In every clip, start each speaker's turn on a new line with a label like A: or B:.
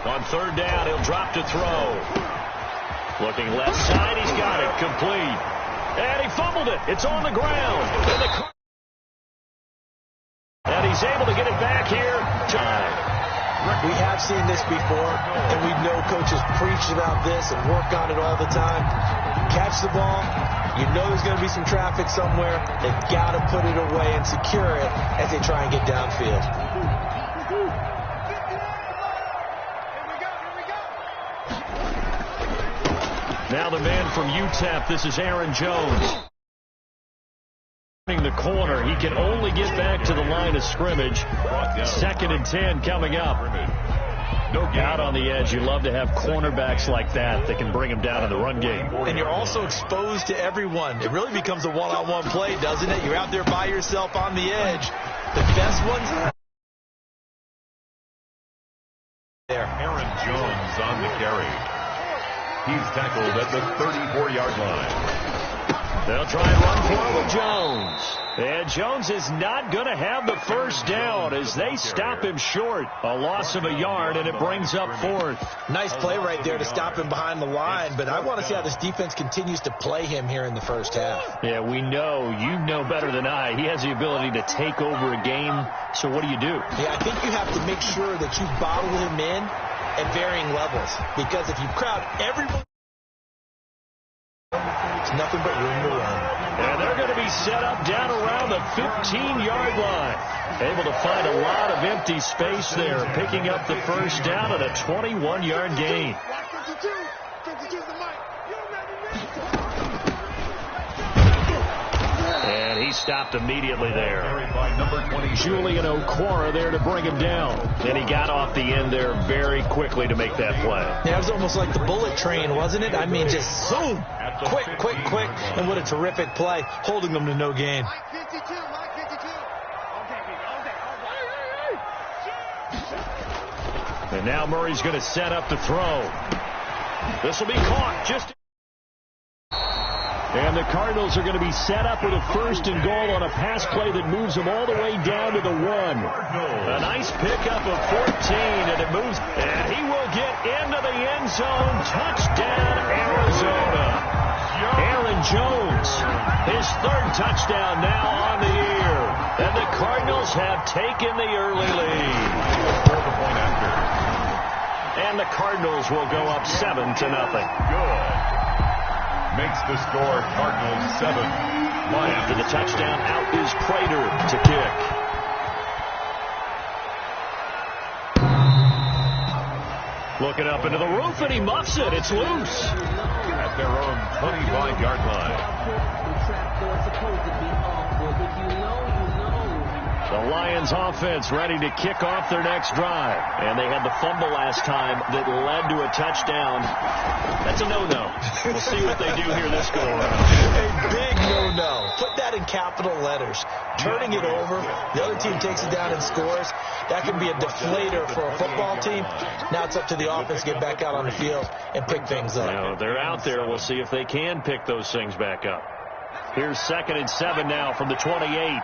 A: On third down, he'll drop to throw. Looking left side, he's got it. Complete. And he fumbled it. It's on the ground. And he's able to get it back here.
B: We have seen this before, and we know coaches preach about this and work on it all the time. Catch the ball. You know there's going to be some traffic somewhere. They've got to put it away and secure it as they try and get downfield.
A: Now the man from UTEP, this is Aaron Jones. The corner, he can only get back to the line of scrimmage. 2nd and 10 coming up. Out on the edge, you love to have cornerbacks like that can bring him down in the run game.
B: And you're also exposed to everyone. It really becomes a one-on-one play, doesn't it? You're out there by yourself on the edge. The best ones there.
C: Aaron Jones on the carry. He's tackled at the 34-yard line.
A: They'll try and run for it with Jones. And Jones is not going to have the first down as they stop him short. A loss of a yard, and it brings up 4th.
B: Nice play right there to stop him behind the line, but I want to see how this defense continues to play him here in the first half.
A: Yeah, we know. You know better than I. He has the ability to take over a game. So what do you do?
B: Yeah, I think you have to make sure that you bottle him in at varying levels, because if you crowd everyone, it's nothing but room to run.
A: And they're going to be set up down around the 15-yard line. Able to find a lot of empty space there, picking up the first down at a 21-yard gain. And he stopped immediately there. Julian Okwara there to bring him down. And he got off the end there very quickly to make that play.
B: Yeah, it was almost like the bullet train, wasn't it? I mean, just zoom. Quick. And what a terrific play, holding them to no gain.
A: And now Murray's going to set up to throw. This will be caught just... And the Cardinals are going to be set up with a 1st and goal on a pass play that moves them all the way down to the 1. A nice pickup of 14, and it moves. And he will get into the end zone. Touchdown, Arizona. Aaron Jones, his 3rd touchdown now on the year. And the Cardinals have taken the early lead. And the Cardinals will go up 7-0.
C: Good. Makes the score Cardinals 7.
A: After the touchdown, out is Prater to kick. Looking up into the roof, and he muffs it. It's loose.
C: At their own 25-yard line.
A: The Lions offense ready to kick off their next drive. And they had the fumble last time that led to a touchdown. That's a no-no. We'll see what they do here this go-around.
B: A big no-no. Put that in capital letters. Turning it over, the other team takes it down and scores. That can be a deflator for a football team. Now it's up to the offense to get back out on the field and pick things up.
A: You know, they're out there. We'll see if they can pick those things back up. Here's 2nd and 7 now from the 28.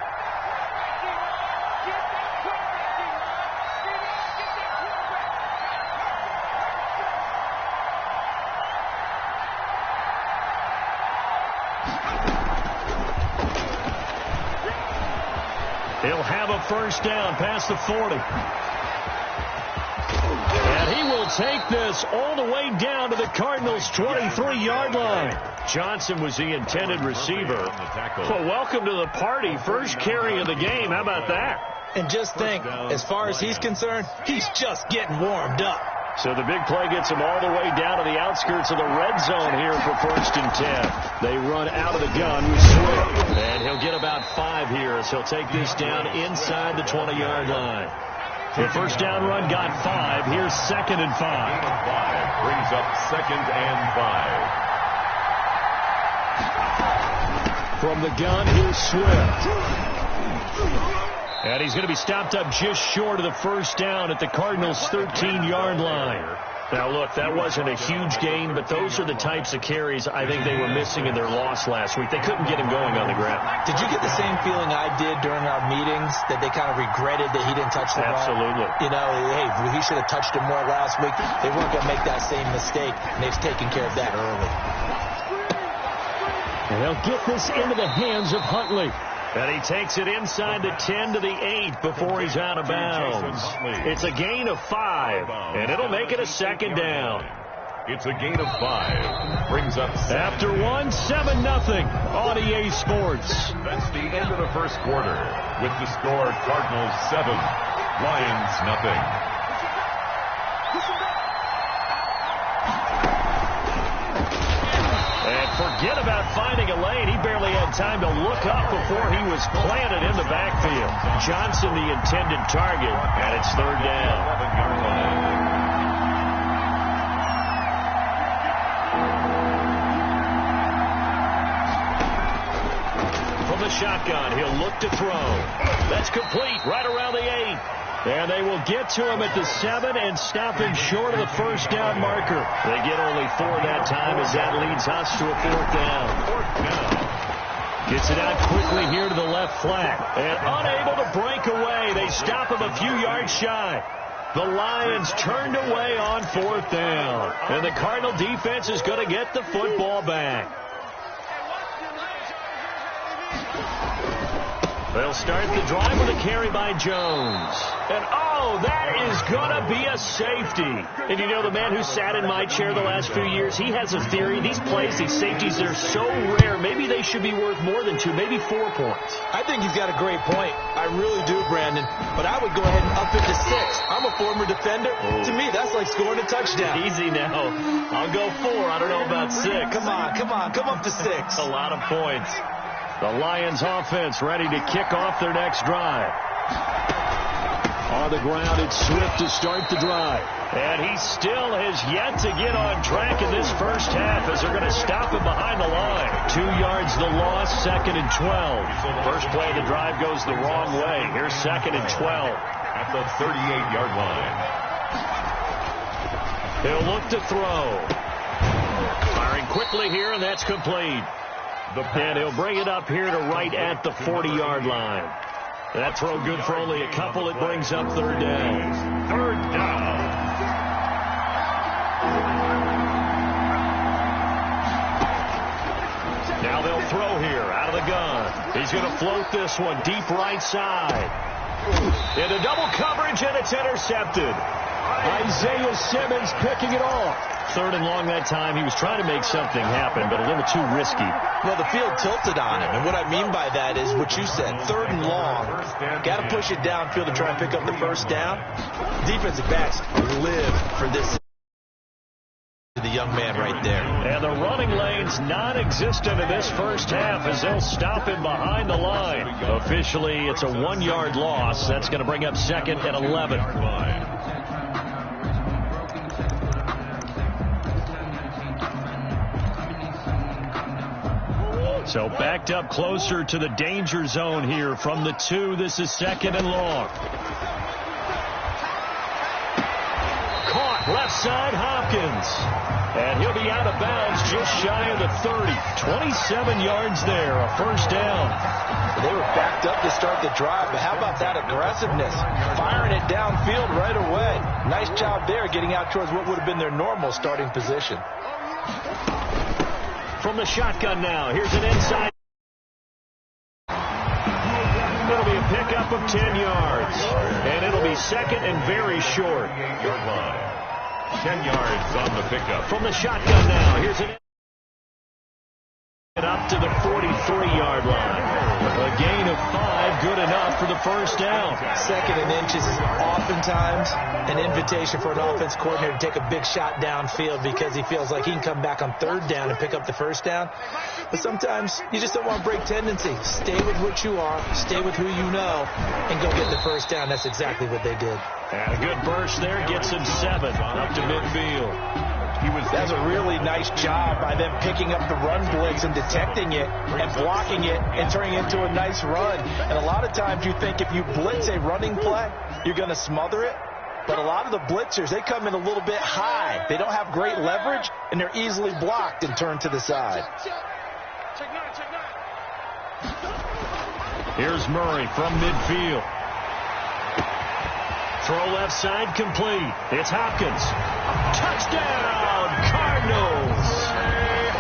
A: He'll have a first down past the 40. And he will take this all the way down to the Cardinals' 23-yard line. Johnson was the intended receiver. Well, welcome to the party. First carry of the game. How about that?
B: And just think, as far as he's concerned, he's just getting warmed up.
A: So the big play gets him all the way down to the outskirts of the red zone here for 1st and 10. They run out of the gun with Swift. And he'll get about 5 here as he'll take this down inside the 20-yard line. The first down run got 5. Here's 2nd and 5.
C: Brings up 2nd and 5.
A: From the gun, here's Swift. And he's going to be stopped up just short of the first down at the Cardinals' 13-yard line. Now, look, that wasn't a huge gain, but those are the types of carries I think they were missing in their loss last week. They couldn't get him going on the ground.
B: Did you get the same feeling I did during our meetings, that they kind of regretted that he didn't touch the ball?
A: Absolutely.
B: You know, hey, he should have touched him more last week. They weren't going to make that same mistake, and they've taken care of that early.
A: And they'll get this into the hands of Huntley. And he takes it inside the 10 to the 8 before he's out of bounds. It's a gain of 5, and it'll make it a second down.
C: It's a gain of 5. Brings up 7.
A: After 1, 7-0 on EA Sports.
C: That's the end of the first quarter. With the score, Cardinals 7, Lions nothing.
A: And forget about finding a lane. He barely had time to look up before he was planted in the backfield. Johnson, the intended target, and it's third down.
C: 11-yard line.
A: From the shotgun, he'll look to throw. That's complete right around the 8. And they will get to him at the 7 and stop him short of the first down marker. They get only 4 that time as that leads us to a fourth down. Gets it out quickly here to the left flat. And unable to break away. They stop him a few yards shy. The Lions turned away on fourth down. And the Cardinal defense is going to get the football back. They'll start the drive with a carry by Jones. And, oh, that is going to be a safety. And you know, the man who sat in my chair the last few years, he has a theory. These plays, these safeties, they're so rare. Maybe they should be worth more than 2, maybe 4 points.
B: I think he's got a great point. I really do, Brandon. But I would go ahead and up it to 6. I'm a former defender. Oh. To me, that's like scoring a touchdown.
A: Easy now. I'll go 4. I don't know about 6.
B: Come on. Come up to 6.
A: A lot of points. The Lions offense ready to kick off their next drive. On the ground, it's Swift to start the drive. And he still has yet to get on track in this first half as they're going to stop him behind the line. 2 yards the loss, 2nd and 12. First play of the drive goes the wrong way. Here's 2nd and 12.
C: At the 38-yard line.
A: He'll look to throw. Firing quickly here, and that's complete. And he'll bring it up here to right at the 40-yard line. That throw good for only a couple. It brings up third down.
C: Third down.
A: Now they'll throw here out of the gun. He's going to float this one deep right side. Into double coverage, and it's intercepted. Isaiah Simmons picking it off. 3rd and long that time. He was trying to make something happen, but a little too risky.
B: Well, the field tilted on him, and what I mean by that is what you said. 3rd and long. Got to push it downfield to try and pick up the first down. Defensive backs live for this. The young man right there.
A: And the running lane's non-existent in this first half as they'll stop him behind the line. Officially, it's a 1-yard loss. That's going to bring up 2nd and 11. So backed up closer to the danger zone here from the 2. This is 2nd and long. Caught left side, Hopkins. And he'll be out of bounds just shy of the 30. 27 yards there, a first down.
B: They were backed up to start the drive, but how about that aggressiveness? Firing it downfield right away. Nice job there getting out towards what would have been their normal starting position.
A: From the shotgun now. Here's an inside. It'll be a pickup of 10 yards. And it'll be 2nd and very short.
C: Yard line. 10 yards on the pickup.
A: From the shotgun now. Here's an up to the 43-yard line. A gain of 5, good enough for the first down.
B: 2nd and inches is oftentimes an invitation for an offense coordinator to take a big shot downfield because he feels like he can come back on 3rd down and pick up the first down. But sometimes you just don't want to break tendency. Stay with what you are, stay with who you know, and go get the first down. That's exactly what they did.
A: And a good burst there gets him 7 up to midfield.
B: That's a really nice job by them picking up the run blitz and detecting it and blocking it and turning it into a nice run. And a lot of times you think if you blitz a running play, you're going to smother it. But a lot of the blitzers, they come in a little bit high. They don't have great leverage, and they're easily blocked and turned to the side.
A: Here's Murray from midfield. Throw left side complete. It's Hopkins. Touchdown, Cardinals.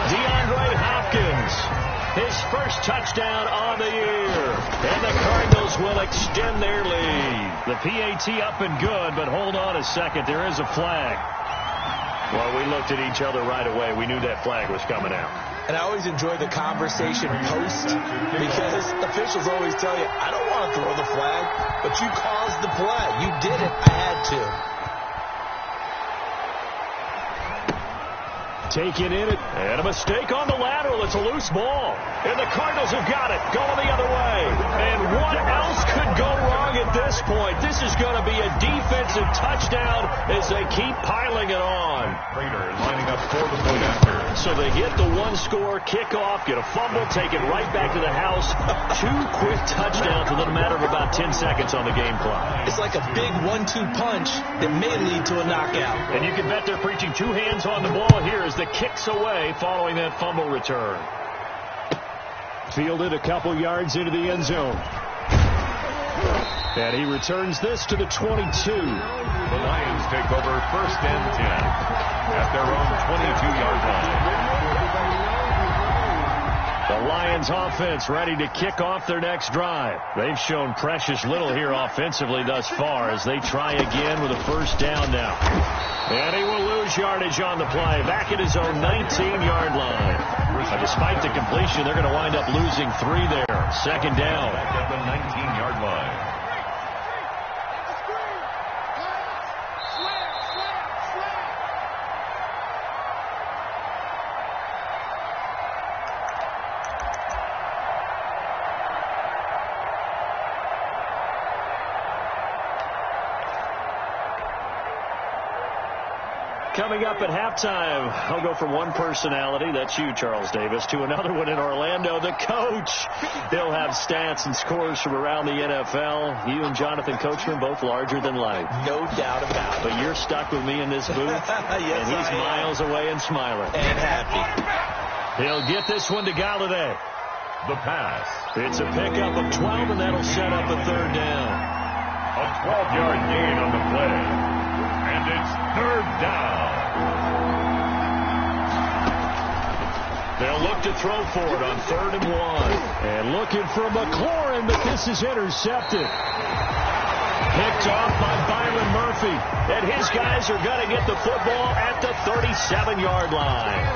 A: DeAndre Hopkins. His first touchdown on the year. And the Cardinals will extend their lead. The PAT up and good, but hold on a second. There is a flag. Well, we looked at each other right away. We knew that flag was coming out.
B: And I always enjoy the conversation post because officials always tell you, I don't want to throw the flag, but you caused the play. You did it. I had to.
A: Taking in it, and a mistake on the lateral. It's a loose ball. And the Cardinals have got it, going the other way. And what else could go wrong at this point? This is going to be a defensive touchdown as they keep piling it on.
C: Prater lining up for the point after.
A: So they hit the one-score kickoff, get a fumble, take it right back to the house. 2 quick touchdowns within a matter of about 10 seconds on the game clock.
B: It's like a big 1-2 punch that may lead to a knockout.
A: And you can bet they're preaching 2 hands on the ball here as the kicks away following that fumble return. Fielded a couple yards into the end zone. And he returns this to the 22.
C: The Lions take over 1st and 10 at their own 22-yard line.
A: The Lions offense ready to kick off their next drive. They've shown precious little here offensively thus far as they try again with a first down now. And he will lose yardage on the play, back at his own 19-yard line. Despite the completion, they're going to wind up losing 3 there. Second down.
C: Back at the 19-yard line.
A: Coming up at halftime, I'll go from one personality, that's you, Charles Davis, to another one in Orlando, the coach. He'll have stats and scores from around the NFL. You and Jonathan Coachman, both larger than life.
B: No doubt about it.
A: But you're stuck with me in this booth,
B: yes,
A: and he's miles away and smiling.
B: And happy.
A: He'll get this one to Galladay.
C: The pass.
A: It's a pickup of 12, and that'll set up a third down.
C: A 12-yard gain on the play. And it's third down.
A: They'll look to throw for it on 3rd and 1. And looking for McLaurin, but this is intercepted. Picked off by Byron Murphy. And his guys are going to get the football at the 37-yard line.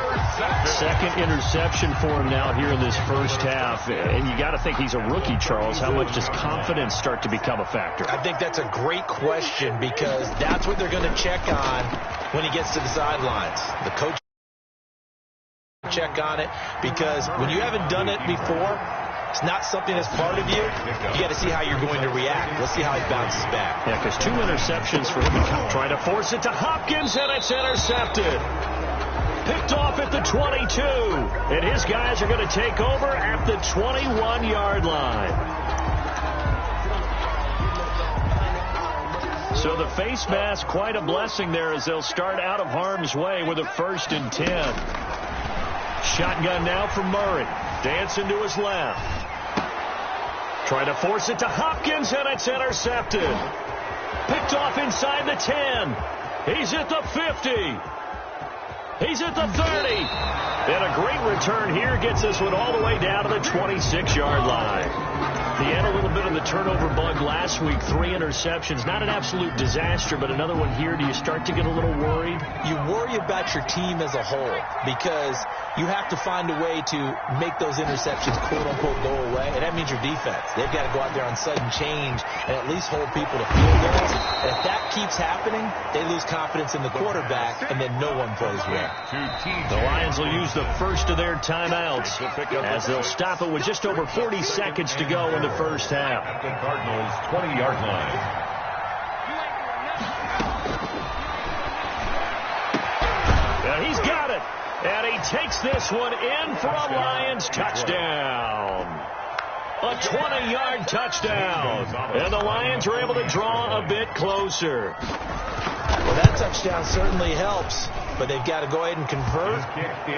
A: Second interception for him now here in this first half. And you got to think he's a rookie, Charles. How much does confidence start to become a factor?
B: I think that's a great question because that's what they're going to check on when he gets to the sidelines. The coach check on it because when you haven't done it before, it's not something that's part of you. You got to see how you're going to react. Let's see how he bounces back.
A: Yeah, because 2 interceptions for him. Trying to force it to Hopkins, and it's intercepted. Picked off at the 22. And his guys are going to take over at the 21-yard line. So the face mask, quite a blessing there as they'll start out of harm's way with a 1st and 10. Shotgun now from Murray. Dancing to his left. Trying to force it to Hopkins, and it's intercepted. Picked off inside the 10. He's at the 50. He's at the 30. And a great return here gets this one all the way down to the 26-yard line. He had a little bit of the turnover bug last week, 3 interceptions. Not an absolute disaster, but another one here. Do you start to get a little worried?
B: You worry about your team as a whole because you have to find a way to make those interceptions, quote-unquote, go away, and that means your defense. They've got to go out there on sudden change and at least hold people to field goals. And if that keeps happening, they lose confidence in the quarterback, and then no one plays well.
A: The Lions will use the first of their timeouts as they'll stop it with just over 40 seconds to go in the first half.
C: At the Cardinals' 20-yard line.
A: Yeah, he's got it. And he takes this one in for a Lions touchdown. A 20-yard touchdown. And the Lions are able to draw a bit closer.
B: Well, that touchdown certainly helps, but they've got to go ahead and convert,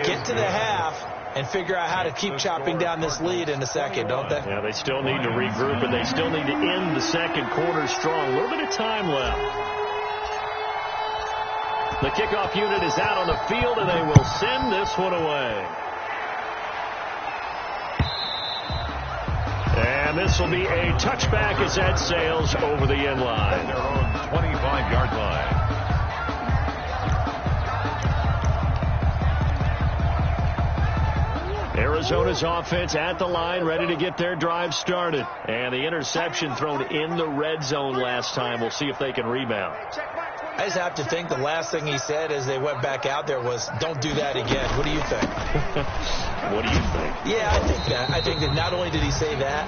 B: get to the half, and figure out how to keep chopping down this lead in the second, don't they?
A: Yeah, they still need to regroup, and they still need to end the second quarter strong. A little bit of time left. The kickoff unit is out on the field, and they will send this one away. And this will be a touchback as that sails over the end line.
C: Their own 25-yard line.
A: Arizona's offense at the line, ready to get their drive started. And the interception thrown in the red zone last time. We'll see if they can rebound.
B: I just have to think the last thing he said as they went back out there was, don't do that again. What do you think?
A: What do you think?
B: Yeah, I think that. I think that not only did he say that,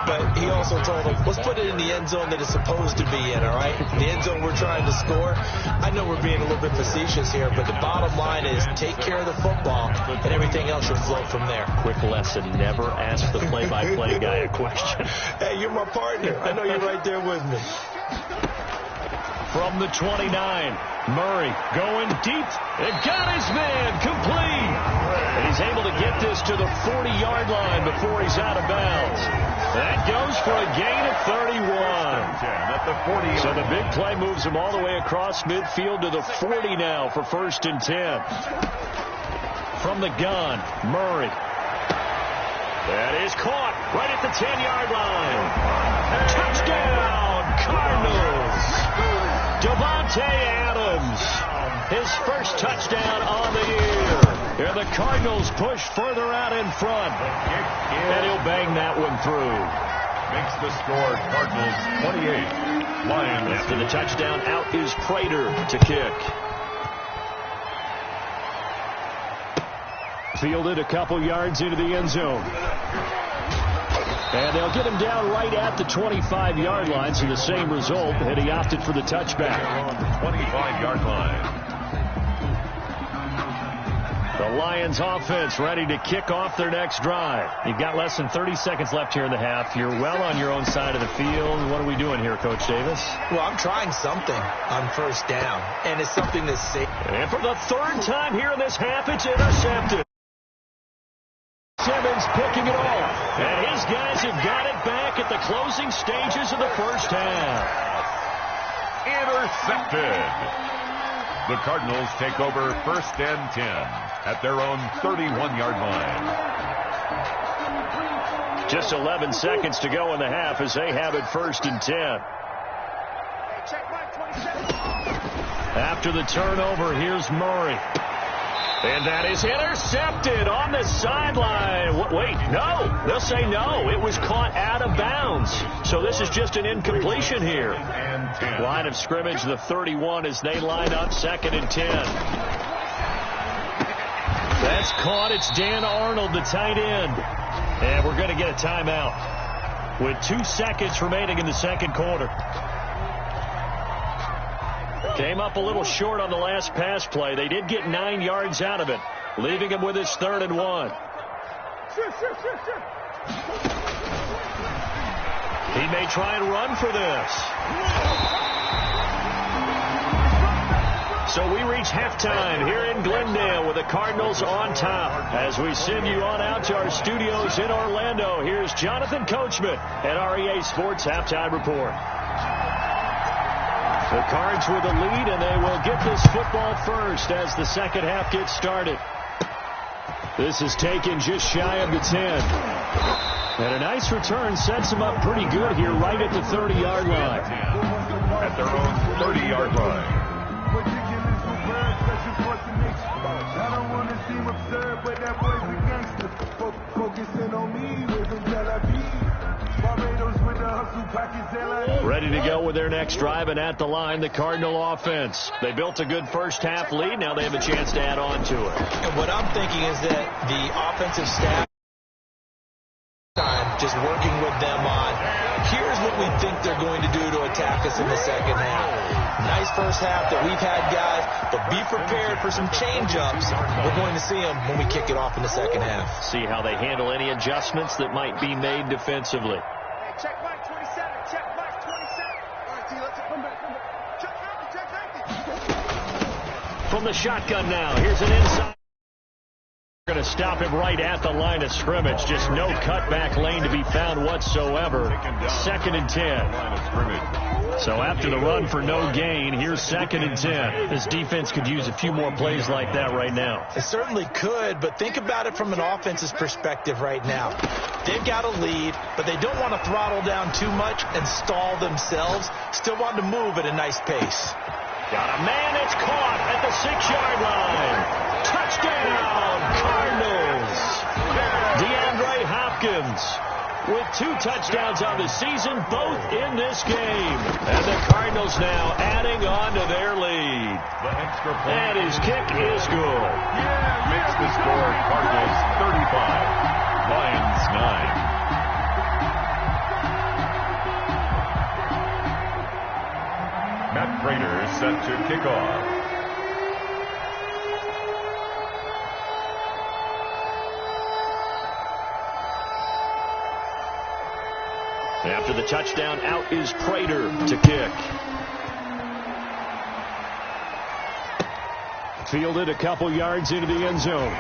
B: but he also told them, let's put it in the end zone that it's supposed to be in, all right? The end zone we're trying to score. I know we're being a little bit facetious here, but the bottom line is take care of the football, and everything else should flow from there.
A: Quick lesson, never ask the play-by-play guy a question.
B: Hey, you're my partner. I know you're right there with me.
A: From the 29, Murray going deep. It got his man complete. And he's able to get this to the 40-yard line before he's out of bounds. That goes for a gain of 31. So the big play moves him all the way across midfield to the 40 now for 1st and 10. From the gun, Murray. That is caught right at the 10-yard line. Touchdown, Cardinals. Devontae Adams, his first touchdown on the year. Here the Cardinals push further out in front. And he'll bang that one through.
C: Makes the score Cardinals 28. Lions.
A: After the touchdown, out is Prater to kick. Fielded a couple yards into the end zone. And they'll get him down right at the 25-yard line, so the same result, and he opted for the touchback.
C: 25-yard line.
A: The Lions offense ready to kick off their next drive. You've got less than 30 seconds left here in the half. You're well on your own side of the field. What are we doing here, Coach Davis?
B: Well, I'm trying something on first down, and it's something that's safe.
A: And for the third time here in this half, it's intercepted. Simmons picking it off. And his guys have got it back at the closing stages of the first half.
C: Intercepted. The Cardinals take over 1st and 10 at their own 31-yard line.
A: Just 11 seconds to go in the half as they have it 1st and 10. After the turnover, here's Murray. And that is intercepted on the sideline. Wait, no. They'll say no. It was caught out of bounds. So this is just an incompletion here. Line of scrimmage, the 31 as they line up 2nd and 10. That's caught. It's Dan Arnold, the tight end. And we're going to get a timeout with 2 seconds remaining in the second quarter. Came up a little short on the last pass play. They did get 9 yards out of it, leaving him with his 3rd and 1. He may try and run for this. So we reach halftime here in Glendale with the Cardinals on top. As we send you on out to our studios in Orlando, here's Jonathan Coachman at REA Sports Halftime Report. The Cards with the lead, and they will get this football first as the second half gets started. This is taken just shy of the 10. And a nice return sets them up pretty good here right at the 30-yard line.
C: At their own 30-yard line.
A: Ready to go with their next drive, and at the line, the Cardinal offense. They built a good first half lead. Now they have a chance to add on to it.
B: And what I'm thinking is that the offensive staff just working with them on, here's what we think they're going to do to attack us in the second half. Nice first half that we've had, guys, but be prepared for some change-ups. We're going to see them when we kick it off in the second half.
A: See how they handle any adjustments that might be made defensively.
D: Check Mike 27. Check Mike 27. All right, D, let's come back. Check 50. Check 50.
A: from the shotgun now. Here's an inside. Going to stop him right at the line of scrimmage. Just no cutback lane to be found whatsoever. 2nd and 10. So after the run for no gain, here's 2nd and 10. This defense could use a few more plays like that right now.
B: It certainly could, but think about it from an offense's perspective right now. They've got a lead, but they don't want to throttle down too much and stall themselves. Still want to move at a nice pace.
A: Got a man, it's caught at the 6-yard line. Touchdown, Cardinals. DeAndre Hopkins with 2 touchdowns on the season, both in this game. And the Cardinals now adding on to their lead. And his kick is good.
C: Makes the score Cardinals 35, Lions 9. Matt Prater set to kick off.
A: After the touchdown, out is Prater to kick. Fielded a couple yards into the end zone.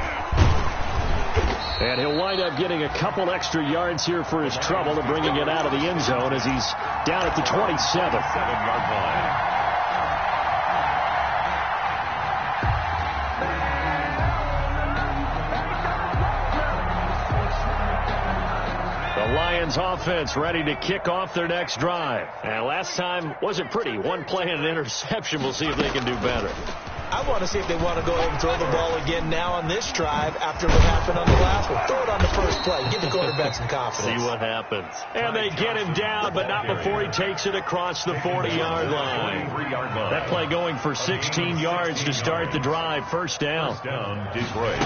A: And he'll wind up getting a couple extra yards here for his trouble and bringing it out of the end zone as he's down at the 27.
C: 7-yard line.
A: The Lions offense ready to kick off their next drive. And last time wasn't pretty. One play and an interception. We'll see if they can do better.
B: I want to see if they want to go ahead and throw the ball again now on this drive after what happened on the last one. Throw it on the first play. Give the quarterback some confidence.
A: See what happens. And they get him down, but not before he takes it across the 40-yard line. That play going for 16 yards to start the drive. First down.
C: First down, Detroit.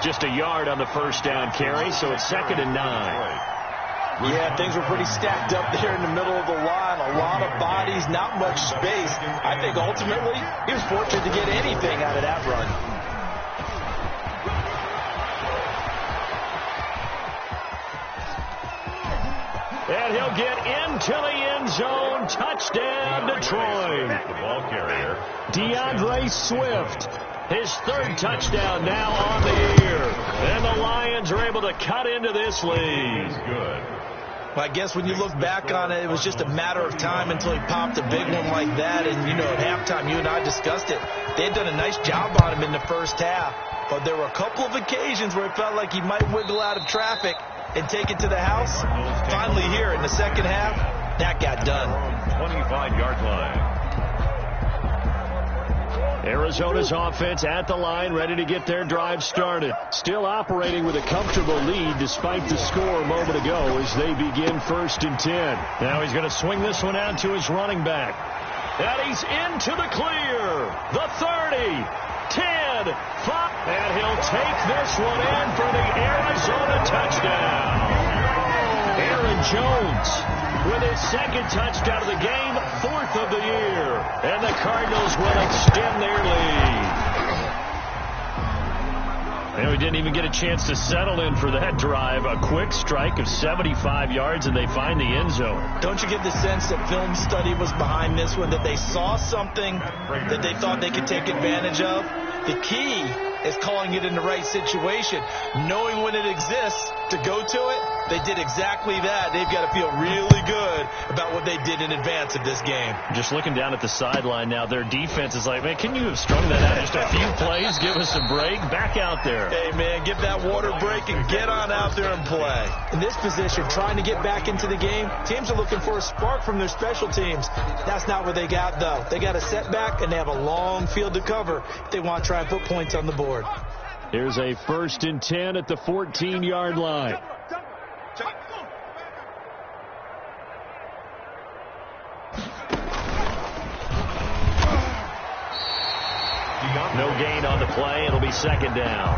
A: Just a yard on the first down carry, so it's 2nd and 9.
B: Yeah, things were pretty stacked up there in the middle of the line. A lot of bodies, not much space. I think ultimately he was fortunate to get anything out of that run.
A: And he'll get into the end zone. Touchdown, Detroit.
C: The ball carrier,
A: DeAndre Swift. His 3rd touchdown now on the year. And the Lions are able to cut into this lead.
C: Good.
B: Well, I guess when you look back on it, it was just a matter of time until he popped a big one like that. And, you know, at halftime, you and I discussed it. They had done a nice job on him in the first half. But there were a couple of occasions where it felt like he might wiggle out of traffic and take it to the house. Finally here in the second half, that got done.
C: 25-yard line.
A: Arizona's offense at the line, ready to get their drive started. Still operating with a comfortable lead despite the score a moment ago as they begin 1st and 10. Now he's going to swing this one out to his running back. And he's into the clear. The 30, 10, 5. And he'll take this one in for the Arizona touchdown. Aaron Jones with his 2nd touchdown of the game, 4th of the year. And the Cardinals will extend their lead. And we didn't even get a chance to settle in for that drive. A quick strike of 75 yards, and they find the end zone.
B: Don't you get the sense that film study was behind this one, that they saw something that they thought they could take advantage of? The key is calling it in the right situation, knowing when it exists to go to it. They did exactly that. They've got to feel really good about what they did in advance of this game.
A: Just looking down at the sideline now, their defense is like, man, can you have strung that out just a few plays? Give us a break. Back out there.
B: Hey, man, give that water break and get on out there and play. In this position, trying to get back into the game, teams are looking for a spark from their special teams. That's not what they got, though. They got a setback, and they have a long field to cover if they want to try and put points on the board.
A: Here's a 1st and 10 at the 14-yard line. No gain on the play. It'll be 2nd down.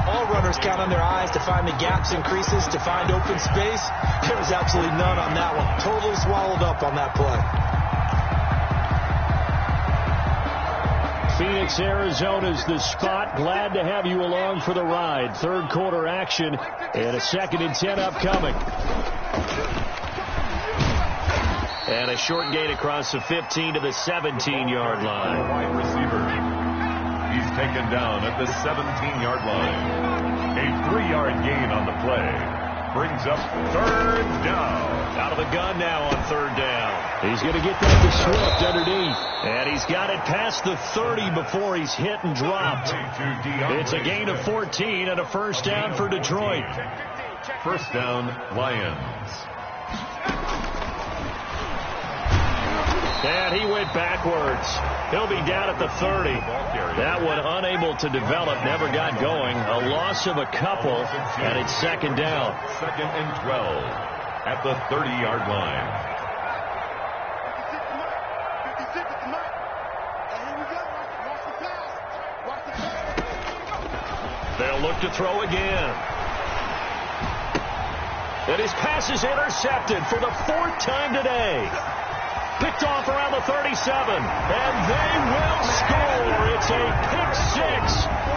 B: All runners count on their eyes to find the gaps and creases, to find open space. There was absolutely none on that one. Totally swallowed up on that play.
A: Phoenix, Arizona's the spot. Glad to have you along for the ride. 3rd quarter action and a 2nd and 10 upcoming. And a short gain across the 15 to the 17-yard line.
C: Wide receiver. He's taken down at the 17-yard line. A 3-yard gain on the play. Brings up third down.
A: Out of the gun now on third down. He's going to get that to Swift underneath. And he's got it past the 30 before he's hit and dropped. It's a gain of 14 and a first down for Detroit.
C: First down, Lions.
A: And he went backwards. He'll be down at the 30. That one unable to develop, never got going. A loss of a couple, and it's second down.
C: Second and 12 at the 30-yard line.
A: They'll look to throw again. And his pass is intercepted for the 4th time today. Picked off around the 37, and they will score. It's a pick-6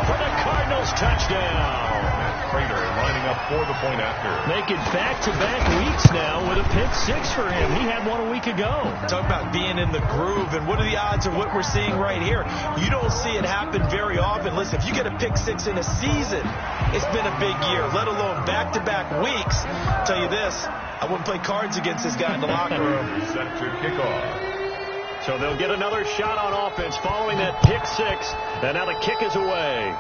A: for the Cardinals touchdown.
C: Prater lining up for the point after.
A: Making back-to-back weeks now with a pick-6 for him. He had one a week ago.
B: Talk about being in the groove, and what are the odds of what we're seeing right here? You don't see it happen very often. Listen, if you get a pick-6 in a season, it's been a big year, let alone back-to-back weeks. I'll tell you this, I wouldn't play cards against this guy in the locker room.
C: Set to kick off.
A: So they'll get another shot on offense following that pick-6, and now the kick is away.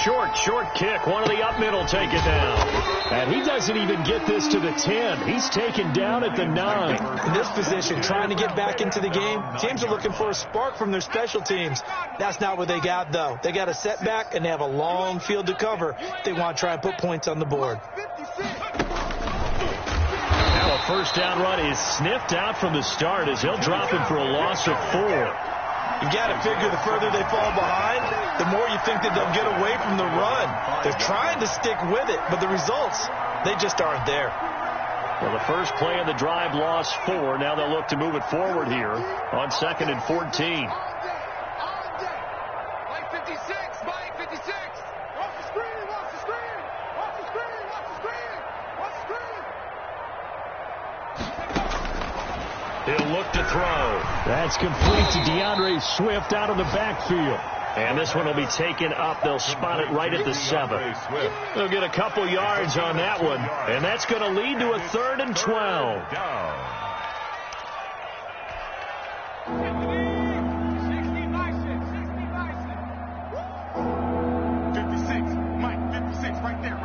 A: Short kick. One of the up middle take it down. And he doesn't even get this to the 10. He's taken down at the 9.
B: In this position, trying to get back into the game, teams are looking for a spark from their special teams. That's not what they got, though. They got a setback, and they have a long field to cover if they want to try and put points on the board.
A: Now a first down run is sniffed out from the start as he'll drop him for a loss of 4.
B: You got to figure the further they fall behind, the more you think that they'll get away from the run. They're trying to stick with it, but the results, they just aren't there.
A: Well, the first play of the drive lost 4. Now they'll look to move it forward here on 2nd and 14.
D: Mike 56, Mike 56. Watch the screen, watch the screen. Watch the screen, watch the screen. Watch the screen.
A: He'll look to throw. That's complete to DeAndre Swift out of the backfield. And this one will be taken up. They'll spot it right at the 7. They'll get a couple yards on that one. And that's going to lead to a 3rd and 12.
D: 56, Mike 56, right there,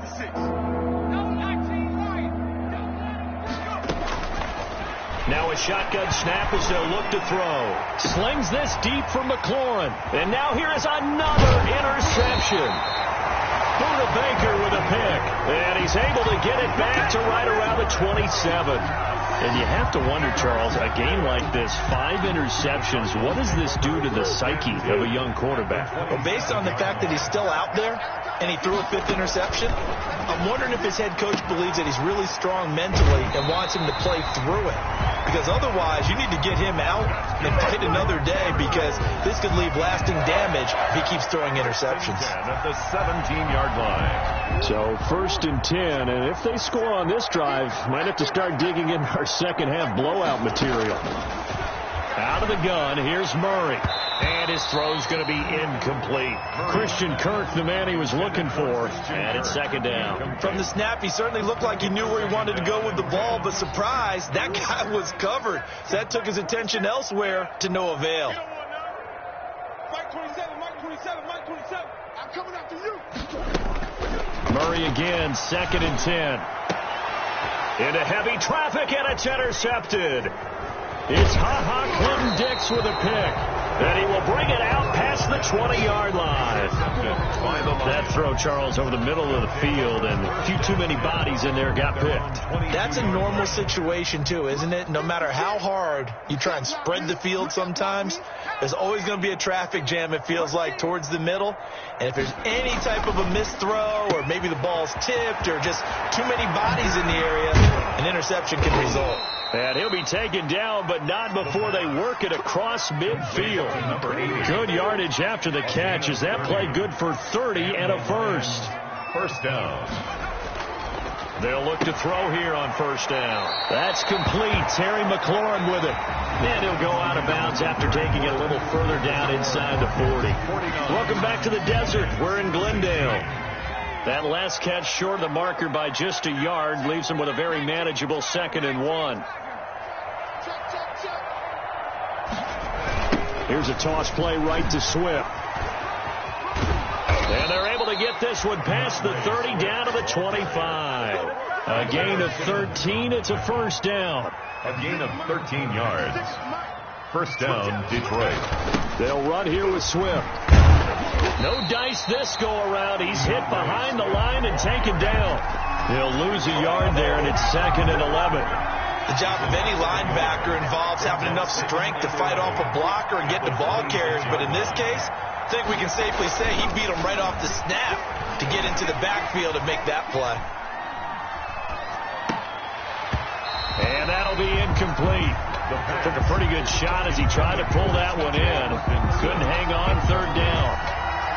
D: 56.
A: Now a shotgun snap as they'll look to throw. Slings this deep for McLaurin. And now here is another interception. Buda Baker with a pick. And he's able to get it back to right around the 27. And you have to wonder, Charles, a game like this, 5 interceptions, what does this do to the psyche of a young quarterback?
B: Well, based on the fact that he's still out there and he threw a 5th interception, I'm wondering if his head coach believes that he's really strong mentally and wants him to play through it. Because otherwise, you need to get him out and fight another day, because this could leave lasting damage if he keeps throwing interceptions.
C: At the 17-yard line.
A: So 1st and 10, and if they score on this drive, might have to start digging in our second half blowout material. Out of the gun, here's Murray. And his throw's going to be incomplete. Christian Kirk, the man he was looking for, and it's 2nd down.
B: From the snap, he certainly looked like he knew where he wanted to go with the ball, but surprise, that guy was covered. So that took his attention elsewhere to no avail.
D: Mike 27, Mike 27, Mike 27. I'm coming after you.
A: Murray again, 2nd and 10. Into heavy traffic, and it's intercepted. It's Ha-Ha Clinton-Dix with a pick. And he will bring it out past the 20-yard line. That throw, Charles, over the middle of the field, and a few too many bodies in there got picked.
B: That's a normal situation, too, isn't it? No matter how hard you try and spread the field sometimes, there's always going to be a traffic jam, it feels like, towards the middle. And if there's any type of a missed throw, or maybe the ball's tipped, or just too many bodies in the area, an interception can result.
A: And he'll be taken down, but not before they work it across midfield. Good yardage after the catch. Is that play good for 30 and a first?
C: First down.
A: They'll look to throw here on first down. That's complete. Terry McLaurin with it. And he'll go out of bounds after taking it a little further down inside the 40. Welcome back to the desert. We're in Glendale. That last catch short of the marker by just a yard leaves him with a very manageable 2nd and 1. Here's a toss play right to Swift. And they're able to get this one past the 30 down to the 25. A gain of 13. It's a first down.
C: A gain of 13 yards. First down, Detroit.
A: They'll run here with Swift. No dice this go around. He's hit behind the line and taken down. He'll lose a yard there, and it's 2nd and 11.
B: The job of any linebacker involves having enough strength to fight off a blocker and get the ball carriers. But in this case, I think we can safely say he beat him right off the snap to get into the backfield and make that play.
A: And that'll be incomplete. Took a pretty good shot as he tried to pull that one in. Couldn't hang on, 3rd down.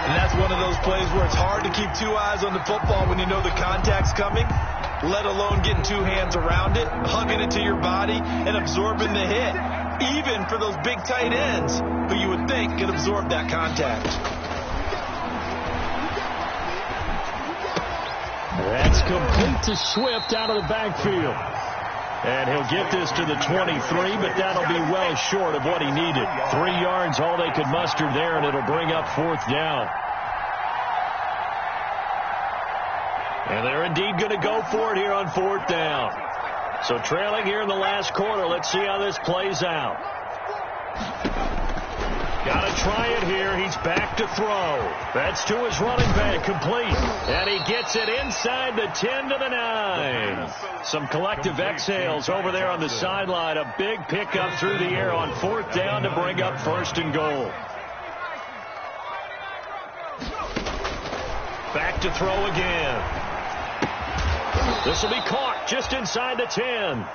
B: And that's one of those plays where it's hard to keep 2 eyes on the football when you know the contact's coming, let alone getting 2 hands around it, hugging it to your body, and absorbing the hit, even for those big tight ends who you would think could absorb that contact.
A: That's complete to Swift out of the backfield. And he'll get this to the 23, but that'll be well short of what he needed. 3 yards, all they could muster there, and it'll bring up 4th down. And they're indeed going to go for it here on 4th down. So trailing here in the last quarter, let's see how this plays out. Got to try it here. He's back to throw. That's to his running back, complete. And he gets it inside the 10 to the 9. Some collective exhales over there on the sideline. A big pickup through the air on 4th down to bring up 1st and goal. Back to throw again. This will be caught just inside the 10.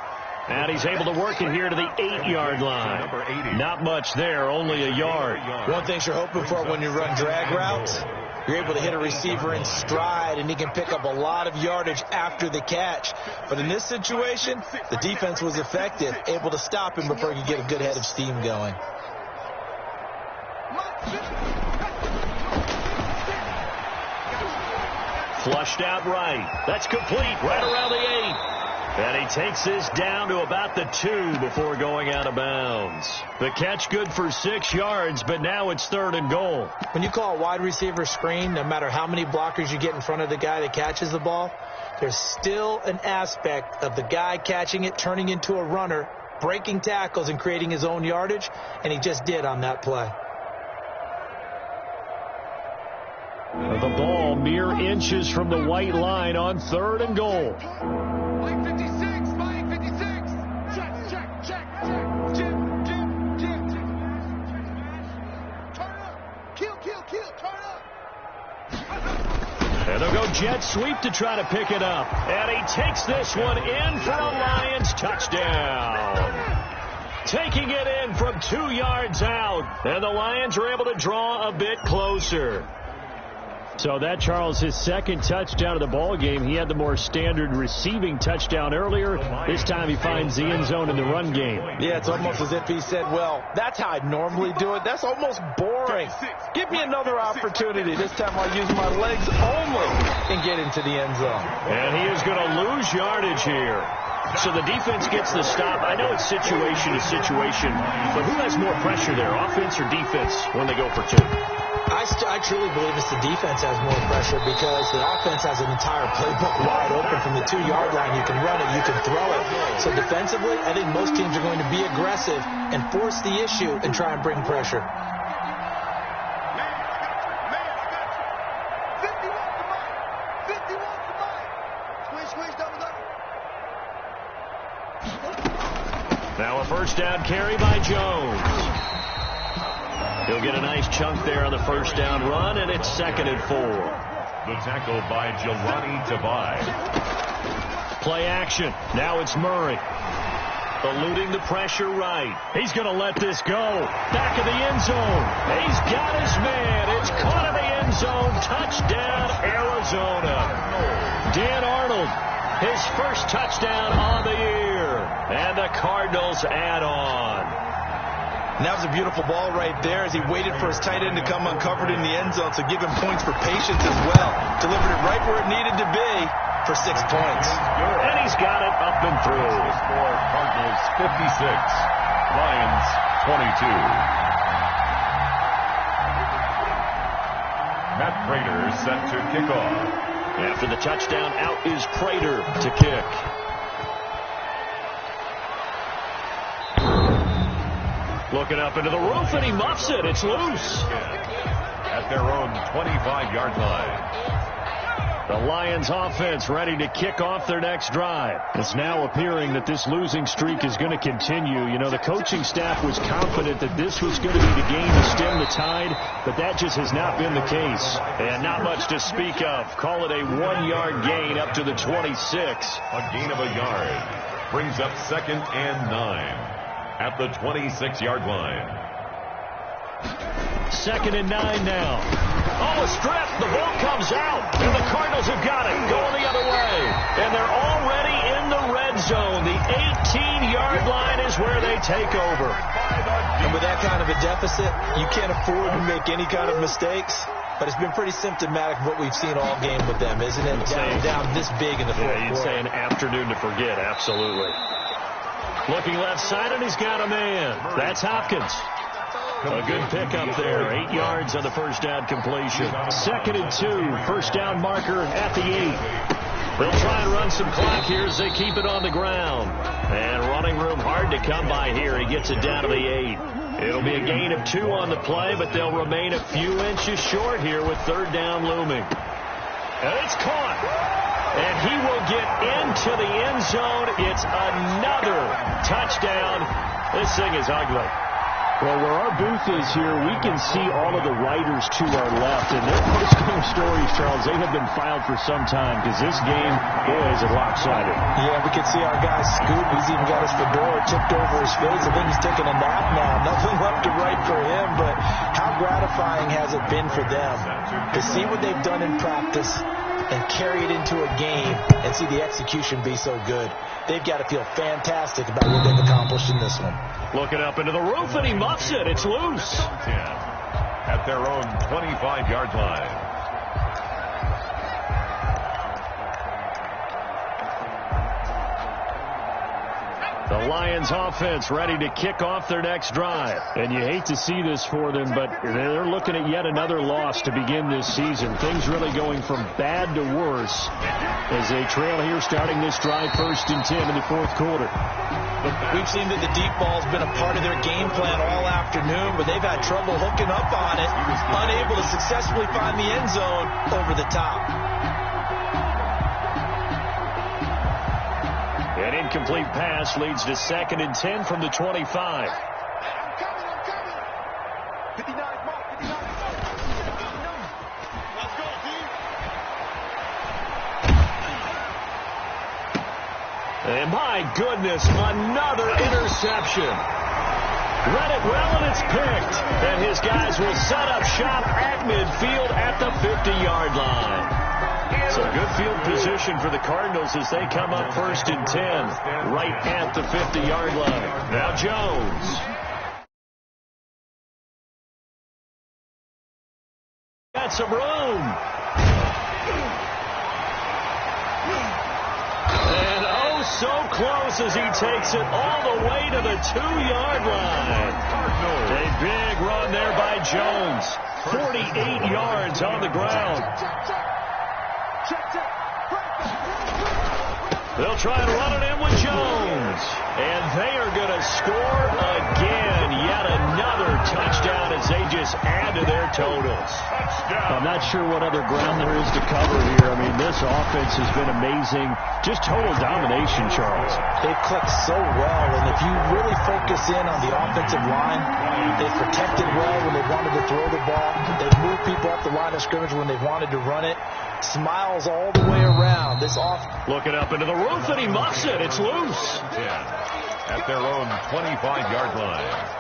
A: And he's able to work it here to the 8-yard line. Not much there, only a yard.
B: One thing you're hoping for when you run drag routes, you're able to hit a receiver in stride, and he can pick up a lot of yardage after the catch. But in this situation, the defense was effective, able to stop him before he could get a good head of steam going.
A: Flushed out right. That's complete right around the 8. And he takes this down to about the 2 before going out of bounds. The catch good for 6 yards, but now it's 3rd and goal.
B: When you call a wide receiver screen, no matter how many blockers you get in front of the guy that catches the ball, there's still an aspect of the guy catching it, turning into a runner, breaking tackles and creating his own yardage, and he just did on that play.
A: The ball mere inches from the white line on 3rd and goal.
D: Mike 56, Mike 56. Check. Jim. Turn up. Kill, turn up.
A: And they'll go jet sweep to try to pick it up. And he takes this one in for a Lions touchdown. Taking it in from 2 yards out. And the Lions are able to draw a bit closer. So that, Charles, his 2nd touchdown of the ball game. He had the more standard receiving touchdown earlier. This time he finds the end zone in the run game.
B: Yeah, it's almost as if he said, well, that's how I normally do it. That's almost boring. Give me another opportunity. This time I'll use my legs only and get into the end zone.
A: And he is going to lose yardage here. So the defense gets the stop. I know it's situation to situation, but who has more pressure there, offense or defense, when they go for 2?
B: I truly believe it's the defense has more pressure because the offense has an entire playbook wide open from the 2-yard line. You can run it, you can throw it. So defensively, I think most teams are going to be aggressive and force the issue and try and bring pressure.
A: Now a first down carry by Jones. He'll get a nice chunk there on the first down run, and it's 2nd and 4.
C: The tackle by Jelani Tavai.
A: Play action. Now it's Murray. Eluding the pressure right. He's going to let this go. Back of the end zone. He's got his man. It's caught in the end zone. Touchdown, Arizona. Dan Arnold his first touchdown on the year. And the Cardinals add on.
B: And that was a beautiful ball right there as he waited for his tight end to come uncovered in the end zone, so give him points for patience as well. Delivered it right where it needed to be for 6 points.
A: And he's got it up and through.
C: For Cardinals 56, Lions 22. Matt Prater set to kick off.
A: After the touchdown, out is Prater to kick. Looking up into the roof, and he muffs it. It's loose.
C: At their own 25-yard line.
A: The Lions offense ready to kick off their next drive. It's now appearing that this losing streak is going to continue. You know, the coaching staff was confident that this was going to be the game to stem the tide, but that just has not been the case. And not much to speak of. Call it a 1-yard gain up to the 26.
C: A gain of a yard brings up 2nd and 9 at the 26-yard line.
A: 2nd and 9 now. Oh, a strip. The ball comes out, and the Cardinals have got it. Going the other way. And they're already in the red zone. The 18-yard line is where they take over.
B: And with that kind of a deficit, you can't afford to make any kind of mistakes. But it's been pretty symptomatic of what we've seen all game with them, isn't it? Down this big in the fourth quarter.
A: You'd say an afternoon to forget, absolutely. Looking left side, and he's got a man. That's Hopkins. A good pickup there. 8 yards on the first down completion. 2nd and 2. First down marker at the 8. They'll try and run some clock here as they keep it on the ground. And running room hard to come by here. He gets it down to the 8. It'll be a gain of 2 on the play, but they'll remain a few inches short here with third down looming. And it's caught. And he will get into the end zone. It's another touchdown. This thing is ugly.
E: Well, where our booth is here, we can see all of the writers to our left. And their post-game stories, Charles, they have been filed for some time because this game, boy, is it lopsided.
B: Yeah, we can see our guy Scoop. He's even got his fedora tipped over his face. I think he's taking a nap now. Nothing left to write for him, but how gratifying has it been for them to see what they've done in practice and carry it into a game and see the execution be so good. They've got to feel fantastic about what they've accomplished in this one.
A: Looking up into the roof, and he muffs it. It's loose.
C: 10 at their own 25-yard line.
A: The Lions offense ready to kick off their next drive.
E: And you hate to see this for them, but they're looking at yet another loss to begin this season. Things really going from bad to worse as they trail here starting this drive 1st and 10 in the fourth quarter.
B: We've seen that the deep ball's been a part of their game plan all afternoon, but they've had trouble hooking up on it, unable to successfully find the end zone over the top.
A: An incomplete pass leads to 2nd and 10 from the 25.
D: I'm coming. 59, mark, 59. Let's go, D.
A: And my goodness, another interception. Read it well, and it's picked. And his guys will set up shop at midfield at the 50-yard line. So good field position for the Cardinals as they come up 1st and 10 right at the 50-yard line. Now Jones. Got some room. And oh, so close as he takes it all the way to the 2-yard line. A big run there by Jones. 48 yards on the ground. They'll try and run it in with Jones. And they are going to score again. Yet another touchdown as they just add to their totals.
E: I'm not sure what other ground there is to cover here. I mean, this offense has been amazing. Just total domination, Charles.
B: They've clicked so well, and if you really focus in on the offensive line, they've protected well when they wanted to throw the ball. They've moved people off the line of scrimmage when they wanted to run it. Smiles all the way around. This
A: looking up into the roof, and he muffs it. It's loose.
C: At their own 25-yard line.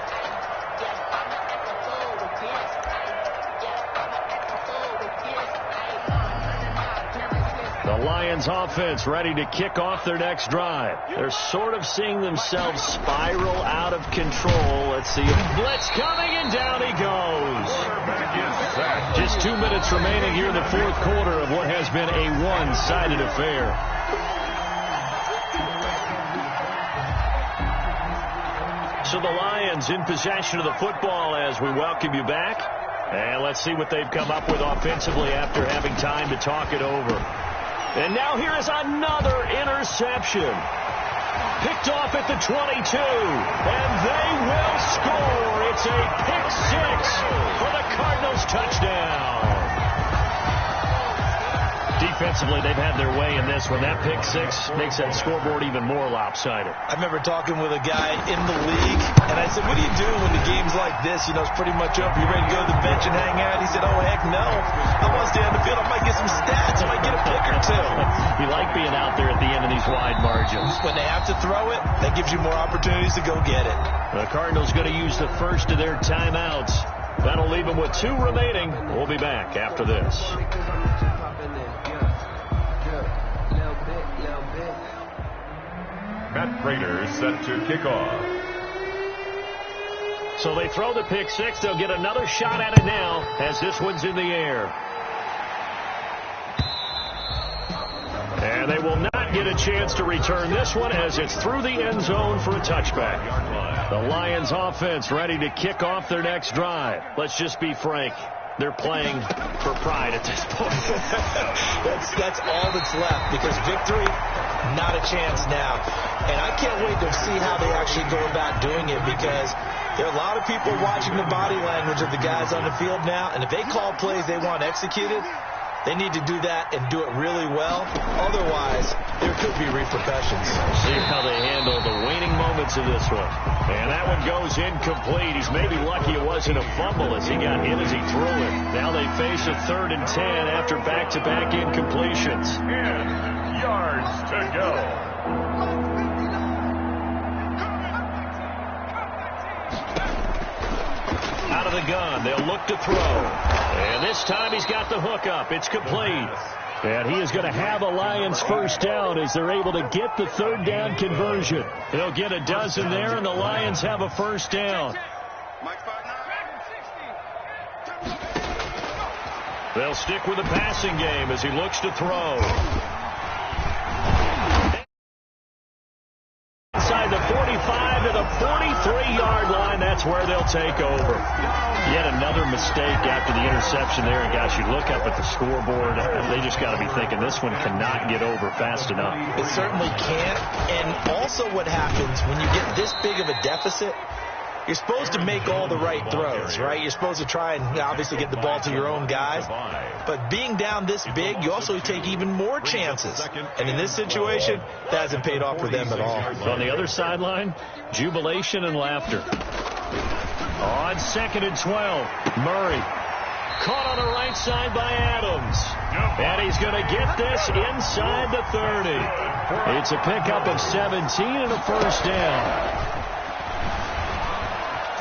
A: The
E: Lions offense ready to kick off their next drive. They're sort of seeing themselves spiral out of control. Let's see a blitz coming, and down he goes. Just 2 minutes remaining here in the fourth quarter of what has been a one-sided affair. So the Lions in possession of the football as we welcome you back. And let's see what they've come up with offensively after having time to talk it over. And now here is another interception. Picked off at the 22. And they will score. It's a pick six for the Cardinals touchdown. Defensively, they've had their way in this one. That pick six makes that scoreboard even more lopsided.
B: I remember talking with a guy in the league, and I said, what do you do when the game's like this? You know, it's pretty much over. You ready to go to the bench and hang out? He said, oh, heck no. I want to stay on the field. I might get some stats. I might get a pick or two.
E: You like being out there at the end of these wide margins.
B: When they have to throw it, that gives you more opportunities to go get it.
E: The Cardinals going to use the first of their timeouts. That'll leave them with 2 remaining. We'll be back after this.
C: Matt Prater set to kick off.
E: So they throw the pick six. They'll get another shot at it now as this one's in the air. And they will not get a chance to return this one as it's through the end zone for a touchback. The Lions offense ready to kick off their next drive. Let's just be frank. They're playing for pride at this point.
B: That's all that's left, because victory, not a chance now. And I can't wait to see how they actually go about doing it, because there are a lot of people watching the body language of the guys on the field now, and if they call plays they want executed, they need to do that and do it really well. Otherwise, there could be repercussions.
E: See how they handle the waning moments of this one. And that one goes incomplete. He's maybe lucky it wasn't a fumble as he got hit as he threw it. Now they face a 3rd and 10 after back-to-back incompletions.
C: 10 yards to go.
E: Out of the gun, they'll look to throw. And this time he's got the hook up. It's complete. And he is going to have a Lions first down as they're able to get the 3rd down conversion. They'll get a dozen there, and the Lions have a first down. They'll stick with the passing game as he looks to throw. Inside the 45 to the 43-yard line, that's where they'll take over. Yet another mistake after the interception there. And, gosh, you look up at the scoreboard, they just got to be thinking this one cannot get over fast enough.
B: It certainly can't. And also what happens when you get this big of a deficit, you're supposed to make all the right throws, right? You're supposed to try and obviously get the ball to your own guys. But being down this big, you also take even more chances. And in this situation, that hasn't paid off for them at all.
E: On the other sideline, jubilation and laughter. On 2nd and 12, Murray. Caught on the right side by Adams. And he's going to get this inside the 30. It's a pickup of 17 and a first down.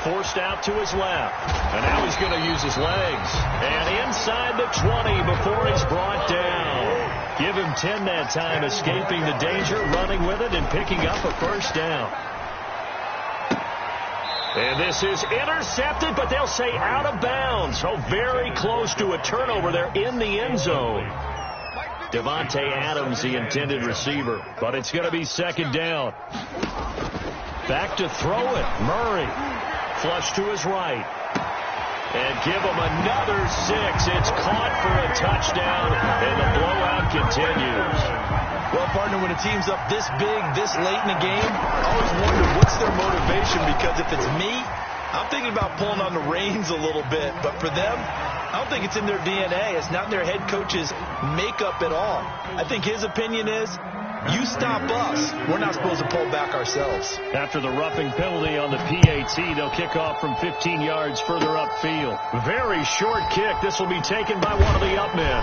E: Forced out to his left. And now he's going to use his legs. And inside the 20 before he's brought down. Give him 10 that time, escaping the danger, running with it, and picking up a first down. And this is intercepted, but they'll say out of bounds. So very close to a turnover there in the end zone. Devontae Adams, the intended receiver. But it's going to be 2nd down. Back to throw it. Murray. Flush to his right. And give him another 6. It's caught for a touchdown, and the blowout continues.
B: Well, partner, when a team's up this big, this late in the game, I always wonder what's their motivation, because if it's me, I'm thinking about pulling on the reins a little bit. But for them, I don't think it's in their DNA. It's not in their head coach's makeup at all. I think his opinion is, you stop us, we're not supposed to pull back ourselves.
E: After the roughing penalty on the PAT, they'll kick off from 15 yards further upfield. Very short kick. This will be taken by one of the up men.